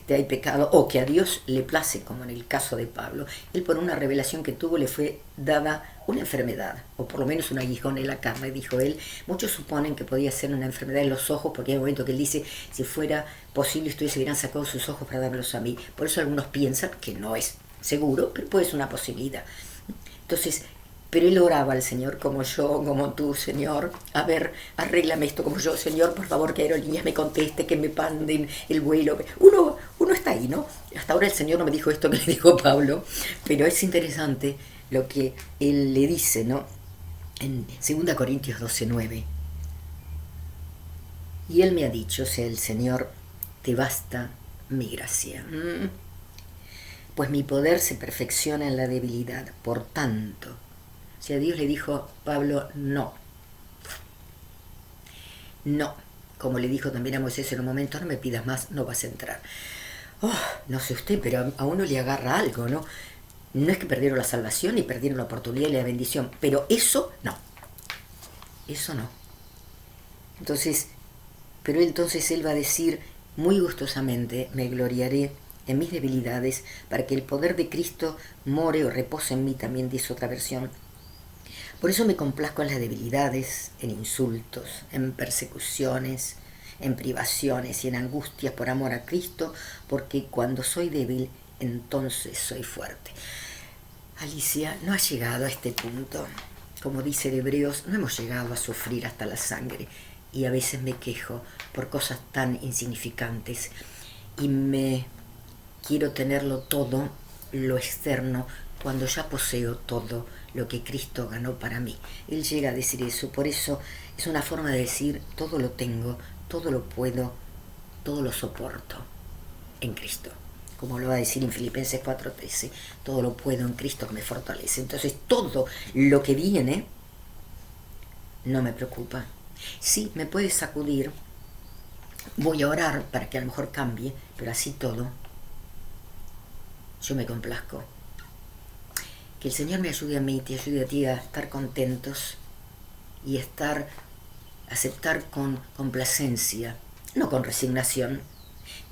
hay pecado, o que a Dios le place, como en el caso de Pablo. Él, por una revelación que tuvo, le fue dada una enfermedad, o por lo menos un aguijón en la carne, dijo él. Muchos suponen que podía ser una enfermedad en los ojos, porque hay un momento que él dice, si fuera posible, ustedes hubieran sacado sus ojos para dármelos a mí. Por eso algunos piensan que no es seguro, pero puede ser una posibilidad. Entonces, pero él oraba al Señor como yo, como tú, Señor. A ver, arréglame esto como yo, Señor, por favor, que Aerolíneas me conteste, que me manden el vuelo. Uno está ahí, ¿no? Hasta ahora el Señor no me dijo esto que le dijo Pablo, pero es interesante lo que él le dice, ¿no? En 2 Corintios 12:9. Y él me ha dicho, o sea, el Señor, te basta mi gracia. Pues mi poder se perfecciona en la debilidad. Por tanto, o sea, Dios le dijo a Pablo, no, como le dijo también a Moisés en un momento, no me pidas más, no vas a entrar. Oh, no sé usted, pero a uno le agarra algo, ¿no? No es que perdieron la salvación y perdieron la oportunidad y la bendición, pero eso no. Eso no. Entonces, pero entonces él va a decir, muy gustosamente me gloriaré en mis debilidades, para que el poder de Cristo more o repose en mí, también dice otra versión. Por eso me complazco en las debilidades, en insultos, en persecuciones, en privaciones y en angustias por amor a Cristo, porque cuando soy débil, entonces soy fuerte. Alicia, no ha llegado a este punto. Como dice de Hebreos, no hemos llegado a sufrir hasta la sangre, y a veces me quejo por cosas tan insignificantes y me quiero tenerlo todo, lo externo, cuando ya poseo todo lo que Cristo ganó para mí. Él llega a decir eso, por eso es una forma de decir, todo lo tengo, todo lo puedo, todo lo soporto en Cristo. Como lo va a decir en Filipenses 4:13, todo lo puedo en Cristo que me fortalece. Entonces todo lo que viene no me preocupa. Sí, me puede sacudir, voy a orar para que a lo mejor cambie, pero así todo, yo me complazco. Que el Señor me ayude a mí, te ayude a ti a estar contentos y aceptar con complacencia, no con resignación.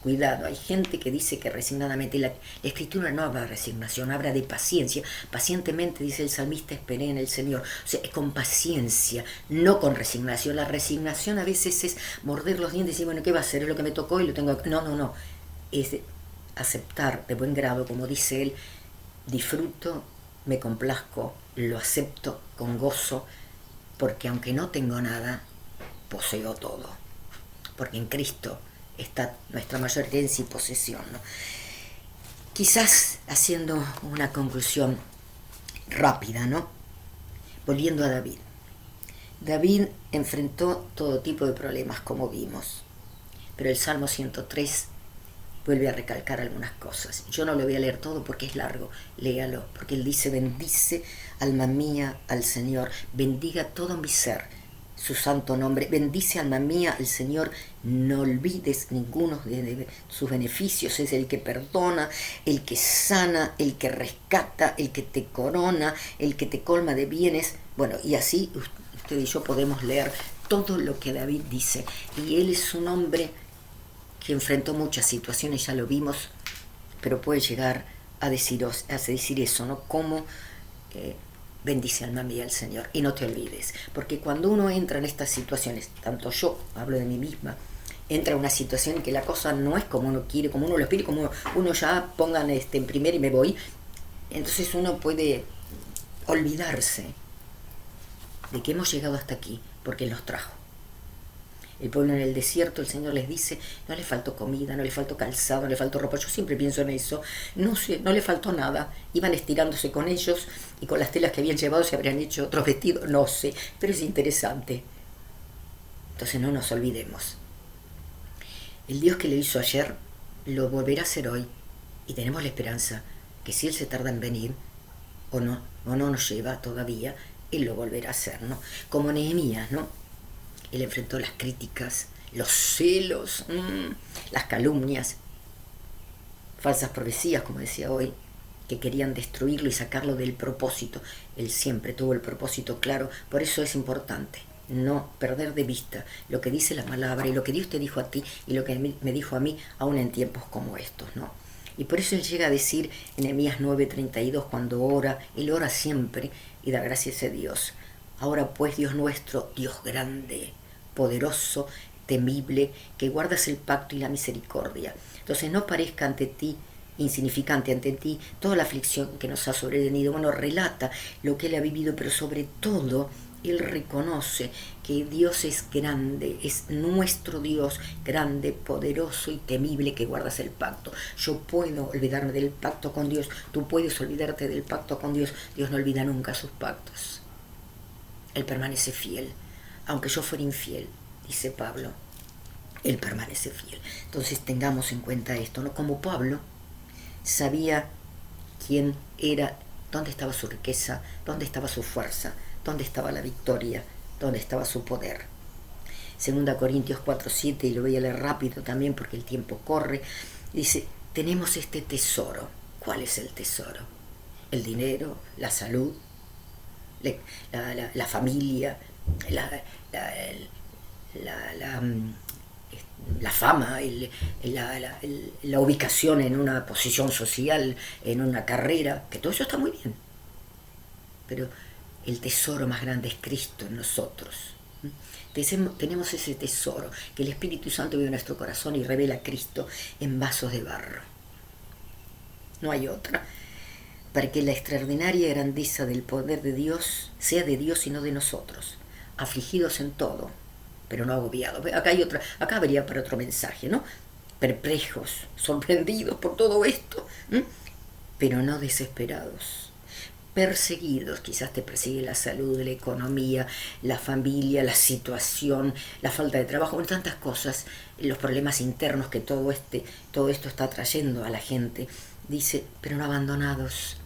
Cuidado, hay gente que dice que resignadamente, la Escritura no habla de resignación, habla de paciencia. Pacientemente, dice el salmista, esperé en el Señor. O sea, con paciencia, no con resignación. La resignación a veces es morder los dientes y decir, bueno, ¿qué va a hacer? Es lo que me tocó y lo tengo. No. Es aceptar de buen grado, como dice él, disfruto, me complazco, lo acepto con gozo, porque aunque no tengo nada, poseo todo. Porque en Cristo está nuestra mayor herencia y posesión, ¿no? Quizás haciendo una conclusión rápida, ¿no? Volviendo a David. David enfrentó todo tipo de problemas, como vimos, pero el Salmo 103 vuelve a recalcar algunas cosas. Yo no lo voy a leer todo porque es largo, léalo, porque él dice, bendice alma mía al Señor, bendiga todo mi ser, su santo nombre, bendice alma mía al Señor, no olvides ninguno de sus beneficios, es el que perdona, el que sana, el que rescata, el que te corona, el que te colma de bienes. Bueno, y así usted y yo podemos leer todo lo que David dice, y él es un hombre que enfrentó muchas situaciones, ya lo vimos, pero puede llegar a decir eso, ¿no? Como bendice alma mía al Señor y no te olvides, porque cuando uno entra en estas situaciones, tanto yo, hablo de mí misma, entra en una situación en que la cosa no es como uno quiere, como uno lo espera, como uno ya pongan en primero y me voy, entonces uno puede olvidarse de que hemos llegado hasta aquí porque Él nos trajo. El pueblo en el desierto, el Señor les dice, no le faltó comida, no le faltó calzado, no le faltó ropa. Yo siempre pienso en eso. No sé, no le faltó nada. Iban estirándose con ellos y con las telas que habían llevado se habrían hecho otros vestidos, no sé, pero es interesante. Entonces no nos olvidemos. El Dios que lo hizo ayer lo volverá a hacer hoy, y tenemos la esperanza que si Él se tarda en venir o no nos lleva todavía, Él lo volverá a hacer, ¿no? Como Nehemías, ¿no? Él enfrentó las críticas, los celos, las calumnias, falsas profecías, como decía hoy, que querían destruirlo y sacarlo del propósito. Él siempre tuvo el propósito claro, por eso es importante no perder de vista lo que dice la palabra y lo que Dios te dijo a ti y lo que me dijo a mí, aún en tiempos como estos, ¿no? Y por eso Él llega a decir en Nehemías 9:32, cuando ora, Él ora siempre y da gracias a Dios. Ahora pues, Dios nuestro, Dios grande, poderoso, temible, que guardas el pacto y la misericordia. Entonces no parezca ante ti insignificante, ante ti toda la aflicción que nos ha sobrevenido. Bueno, relata lo que Él ha vivido, pero sobre todo Él reconoce que Dios es grande, es nuestro Dios, grande, poderoso y temible, que guardas el pacto. Yo puedo olvidarme del pacto con Dios, tú puedes olvidarte del pacto con Dios. Dios no olvida nunca sus pactos. Él permanece fiel. Aunque yo fuera infiel, dice Pablo, Él permanece fiel. Entonces tengamos en cuenta esto, ¿no? Como Pablo sabía quién era, dónde estaba su riqueza, dónde estaba su fuerza, dónde estaba la victoria, dónde estaba su poder. 2 Corintios 4:7, y lo voy a leer rápido también porque el tiempo corre. Dice, tenemos este tesoro. ¿Cuál es el tesoro? El dinero, la salud, la familia, la fama, la ubicación en una posición social, en una carrera, que todo eso está muy bien. Pero el tesoro más grande es Cristo en nosotros. Tenemos ese tesoro, que el Espíritu Santo vive en nuestro corazón y revela a Cristo en vasos de barro. No hay otra. Para que la extraordinaria grandeza del poder de Dios sea de Dios y no de nosotros, afligidos en todo, pero no agobiados. Acá habría para otro mensaje, ¿no? Perplejos, sorprendidos por todo esto, pero no desesperados. Perseguidos, quizás te persigue la salud, la economía, la familia, la situación, la falta de trabajo, bueno, tantas cosas, los problemas internos que todo esto está trayendo a la gente. Dice, pero no abandonados.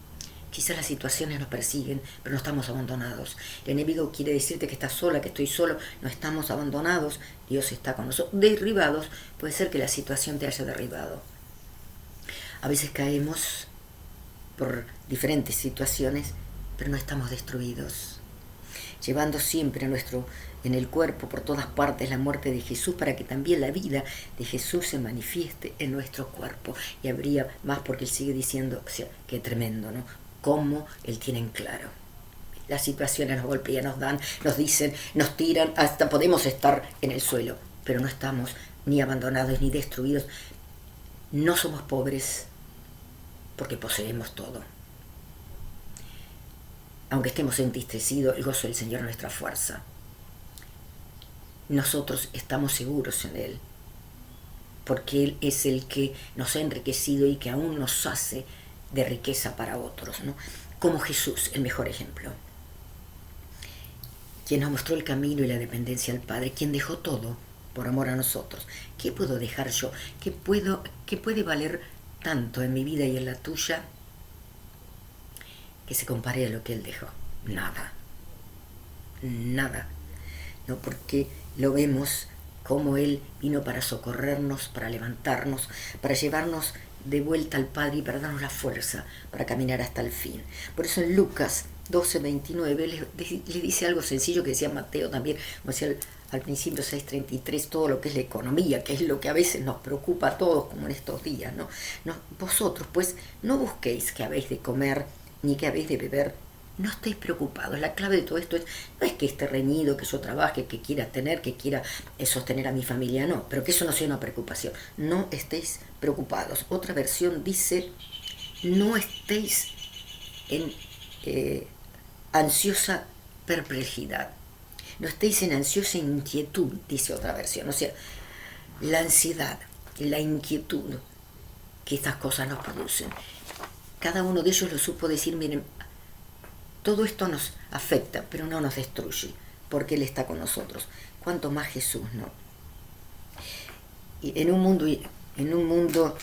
Quizás las situaciones nos persiguen, pero no estamos abandonados. El enemigo quiere decirte que estás sola, que estoy solo. No estamos abandonados. Dios está con nosotros. Derribados, puede ser que la situación te haya derribado. A veces caemos por diferentes situaciones, pero no estamos destruidos. Llevando siempre en el cuerpo, por todas partes, la muerte de Jesús, para que también la vida de Jesús se manifieste en nuestro cuerpo. Y habría más, porque Él sigue diciendo, o sea, qué tremendo, ¿no? Cómo Él tiene en claro. Las situaciones nos golpean, nos dan, nos dicen, nos tiran, hasta podemos estar en el suelo, pero no estamos ni abandonados ni destruidos. No somos pobres, porque poseemos todo. Aunque estemos entristecidos, el gozo del Señor es nuestra fuerza. Nosotros estamos seguros en Él, porque Él es el que nos ha enriquecido y que aún nos hace de riqueza para otros, ¿no? Como Jesús, el mejor ejemplo, quien nos mostró el camino y la dependencia al Padre, quien dejó todo por amor a nosotros. ¿Qué puedo dejar yo? ¿Qué puede valer tanto en mi vida y en la tuya que se compare a lo que Él dejó? Nada, no, porque lo vemos como Él vino para socorrernos, para levantarnos, para llevarnos de vuelta al Padre y para darnos la fuerza para caminar hasta el fin. Por eso en Lucas 12:29 le dice algo sencillo que decía Mateo también, como decía al principio 6:33, todo lo que es la economía, que es lo que a veces nos preocupa a todos, como en estos días, ¿no? Vosotros pues no busquéis qué habéis de comer ni qué habéis de beber. No estéis preocupados. La clave de todo esto no es que esté reñido, que yo trabaje, que quiera tener, que quiera sostener a mi familia, no, pero que eso no sea una preocupación. No estéis preocupados. Otra versión dice, no estéis en ansiosa perplejidad. No estéis en ansiosa inquietud, dice otra versión. O sea, la ansiedad, la inquietud que estas cosas nos producen. Cada uno de ellos lo supo decir, miren, todo esto nos afecta, pero no nos destruye, porque Él está con nosotros. Cuanto más Jesús, ¿no? Y en un mundo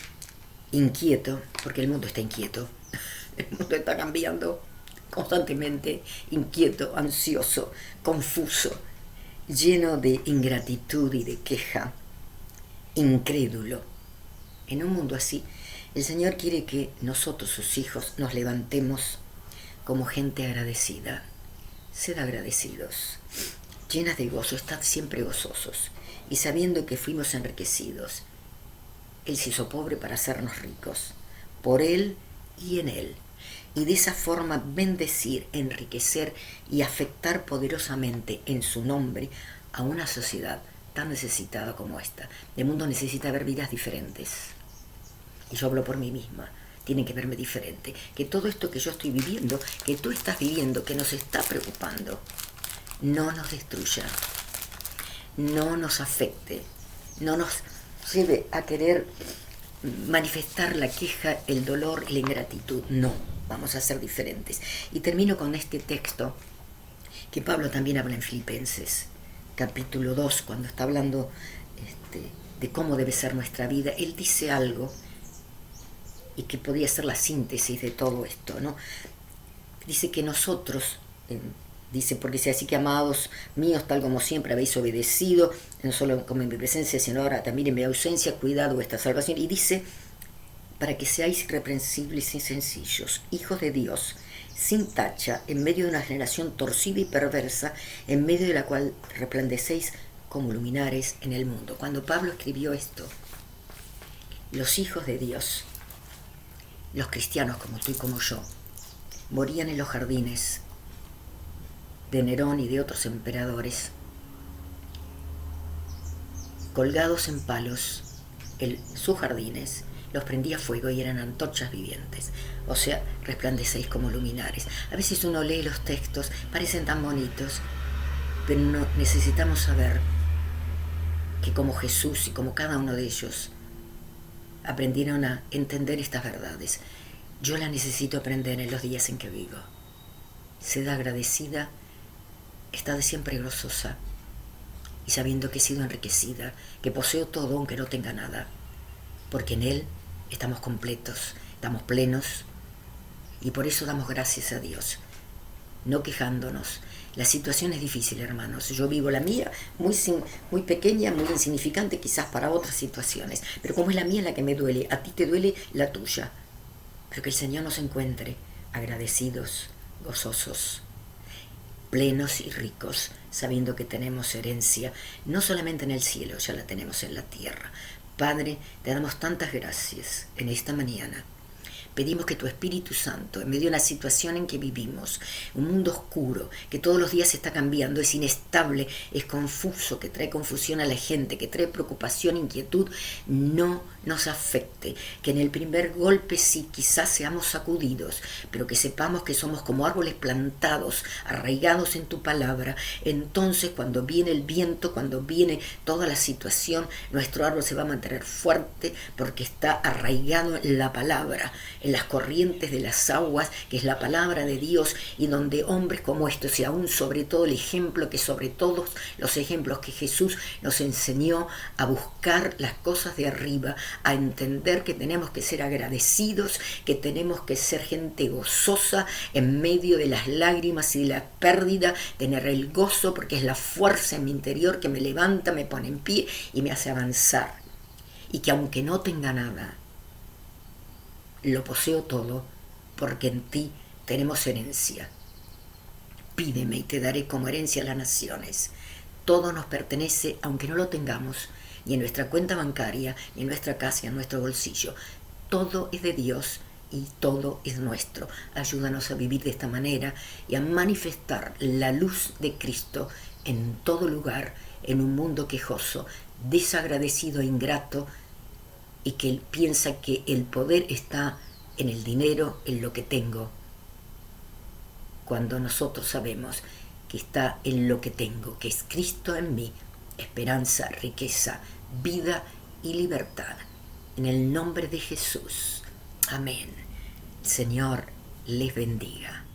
inquieto, porque el mundo está inquieto, el mundo está cambiando constantemente, inquieto, ansioso, confuso, lleno de ingratitud y de queja, incrédulo. En un mundo así, el Señor quiere que nosotros, sus hijos, nos levantemos como gente agradecida. Sed agradecidos, llenas de gozo, estad siempre gozosos, y sabiendo que fuimos enriquecidos. Él se hizo pobre para hacernos ricos, por Él y en Él, y de esa forma bendecir, enriquecer y afectar poderosamente en su nombre a una sociedad tan necesitada como esta. El mundo necesita ver vidas diferentes, y yo hablo por mí misma. Tienen que verme diferente, que todo esto que yo estoy viviendo, que tú estás viviendo, que nos está preocupando, no nos destruya, no nos afecte, no nos lleve a querer manifestar la queja, el dolor y la ingratitud. No, vamos a ser diferentes. Y termino con este texto que Pablo también habla en Filipenses, capítulo 2, cuando está hablando de cómo debe ser nuestra vida. Él dice algo y que podría ser la síntesis de todo esto, ¿no? Dice que nosotros, Dice, porque si así que amados míos, tal como siempre habéis obedecido, no solo como en mi presencia, sino ahora también en mi ausencia, cuidad vuestra salvación. Y dice, para que seáis irreprensibles y sencillos, hijos de Dios, sin tacha, en medio de una generación torcida y perversa, en medio de la cual resplandecéis como luminares en el mundo. Cuando Pablo escribió esto, los hijos de Dios, los cristianos como tú y como yo, morían en los jardines de Nerón y de otros emperadores, colgados en palos en sus jardines, los prendía fuego y eran antorchas vivientes. O sea, resplandecéis como luminares. A veces uno lee los textos, parecen tan bonitos, pero no, necesitamos saber que como Jesús y como cada uno de ellos aprendieron a entender estas verdades. Yo las necesito aprender en los días en que vivo. Sed agradecida, está de siempre gozosa y sabiendo que he sido enriquecida, que poseo todo aunque no tenga nada, porque en Él estamos completos, estamos plenos y por eso damos gracias a Dios, no quejándonos. La situación es difícil, hermanos. Yo vivo la mía muy pequeña, muy insignificante quizás para otras situaciones, pero como es la mía la que me duele, a ti te duele la tuya. Pero que el Señor nos encuentre agradecidos, gozosos, plenos y ricos, sabiendo que tenemos herencia, no solamente en el cielo, ya la tenemos en la tierra. Padre, te damos tantas gracias en esta mañana. Pedimos que tu Espíritu Santo, en medio de una situación en que vivimos, un mundo oscuro, que todos los días está cambiando, es inestable, es confuso, que trae confusión a la gente, que trae preocupación, inquietud, no nos afecte. Que en el primer golpe sí quizás seamos sacudidos, pero que sepamos que somos como árboles plantados, arraigados en tu palabra. Entonces cuando viene el viento, cuando viene toda la situación, nuestro árbol se va a mantener fuerte porque está arraigado en la palabra, en las corrientes de las aguas, que es la palabra de Dios, y donde hombres como estos, y aún sobre todo el ejemplo que sobre todos los ejemplos que Jesús nos enseñó a buscar las cosas de arriba, a entender que tenemos que ser agradecidos, que tenemos que ser gente gozosa en medio de las lágrimas y de la pérdida, tener el gozo porque es la fuerza en mi interior que me levanta, me pone en pie y me hace avanzar. Y que aunque no tenga nada, lo poseo todo, porque en ti tenemos herencia. Pídeme y te daré como herencia a las naciones. Todo nos pertenece, aunque no lo tengamos, ni en nuestra cuenta bancaria, ni en nuestra casa, ni en nuestro bolsillo. Todo es de Dios y todo es nuestro. Ayúdanos a vivir de esta manera y a manifestar la luz de Cristo en todo lugar, en un mundo quejoso, desagradecido e ingrato, y que él piensa que el poder está en el dinero, en lo que tengo, cuando nosotros sabemos que está en lo que tengo, que es Cristo en mí, esperanza, riqueza, vida y libertad. En el nombre de Jesús. Amén. Señor les bendiga.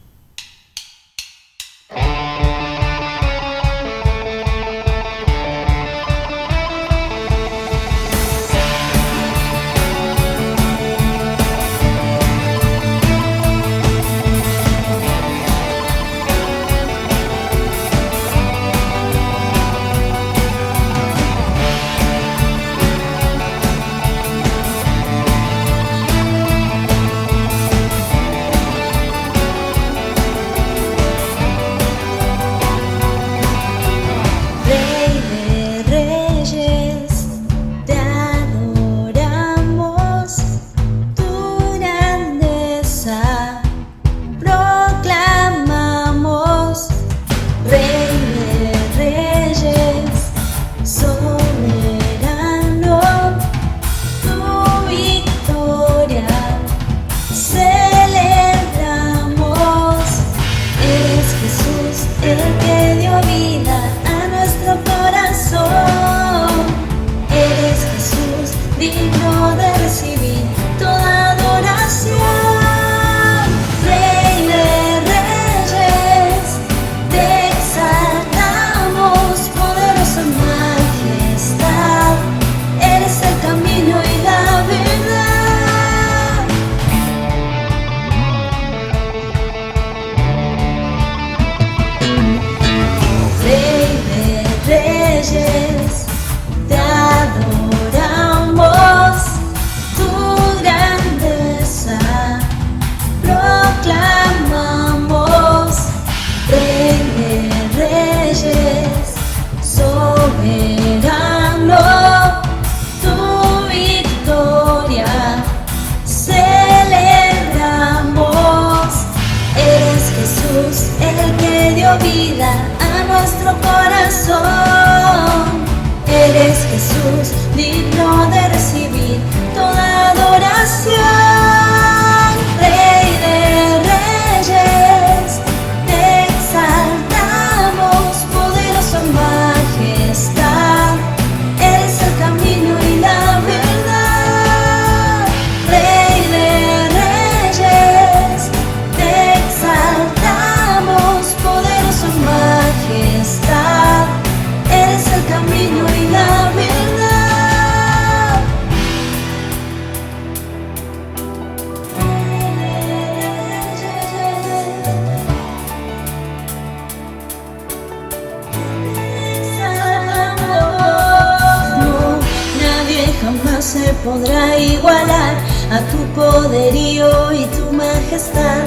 se podrá igualar a tu poderío y tu majestad.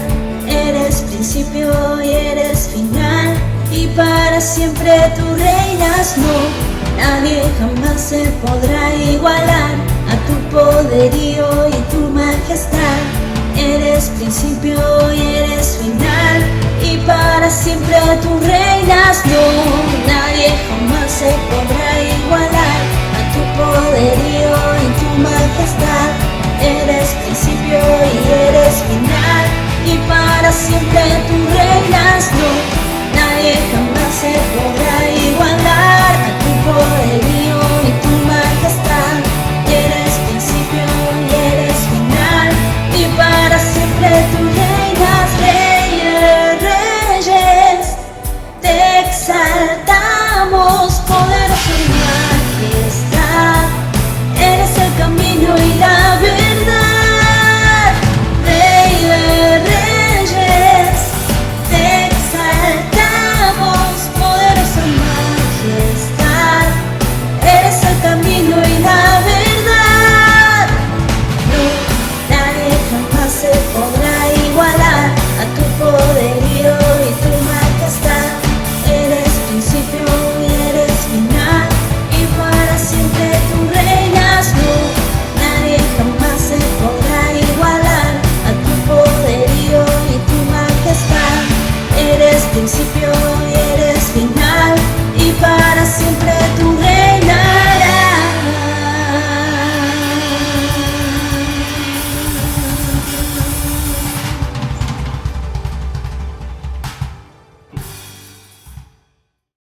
Eres principio y eres final, y para siempre tú reinas. No, nadie jamás se podrá igualar a tu poderío y tu majestad. Eres principio y eres final, y para siempre tú reinas. No,